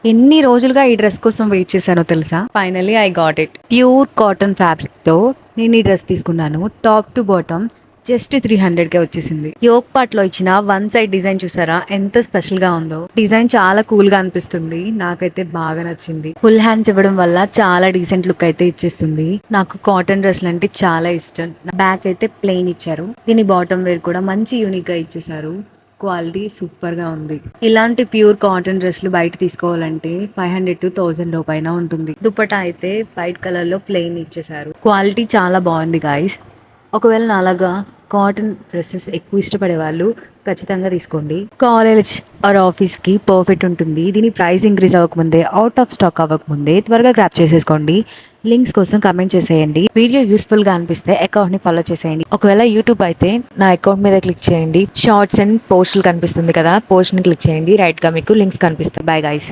ఎన్ని రోజులుగా ఈ డ్రెస్ కోసం వెయిట్ చేశానో తెలుసా? Finally I got it. Pure cotton fabric తో నేను ఈ డ్రెస్ తీసుకున్నాను. టాప్ టు బాటమ్ జస్ట్ 300కే వచ్చేసింది. యోక్ పార్ట్ లో ఇచ్చిన వన్ సైడ్ డిజైన్ చూసారా ఎంత స్పెషల్ గా ఉందో. డిజైన్ చాలా కూల్ గా అనిపిస్తుంది. నాకైతే బాగా నచ్చింది. ఫుల్ హ్యాండ్స్ ఇవ్వడం వల్ల చాలా డీసెంట్ లుక్ అయితే ఇచ్చేస్తుంది. నాకు కాటన్ డ్రెస్లు అంటే చాలా ఇష్టం. బ్యాక్ అయితే ప్లెయిన్ ఇచ్చారు. దీని బాటమ్ వేర్ కూడా మంచి యూనిక్ గా ఇచ్చేసారు. క్వాలిటీ సూపర్ గా ఉంది. ఇలాంటి ప్యూర్ కాటన్ డ్రెస్లు బయట తీసుకోవాలంటే 500 to 1000 లోపైన ఉంటుంది. దుపట్టా అయితే వైట్ కలర్ లో ప్లెయిన్ ఇచ్చేసారు. క్వాలిటీ చాలా బాగుంది గాయస్. ఒకవేళ నాలాగా కాటన్ డ్రెస్సెస్ ఎక్కువ ఇష్టపడే వాళ్ళు ఖచ్చితంగా తీసుకోండి. కాలేజ్ ఆర్ ఆఫీస్ కి పర్ఫెక్ట్ ఉంటుంది. దీని ప్రైస్ ఇంక్రీజ్ అవ్వకముందే, అవుట్ ఆఫ్ స్టాక్ అవ్వకముందే త్వరగా గ్రాప్ చేసేసుకోండి. లింక్స్ కోసం కమెంట్ చేసేయండి. వీడియో యూస్ఫుల్ గా అనిపిస్తే అకౌంట్ ని ఫాలో చేసేయండి. ఒకవేళ యూట్యూబ్ అయితే నా అకౌంట్ మీద క్లిక్ చేయండి. షార్ట్స్ అండ్ పోస్టులు కనిపిస్తుంది కదా, పోస్ట్ ని క్లిక్ చేయండి. రైట్ గా మీకు లింక్స్ కనిపిస్తాయి. Bye guys.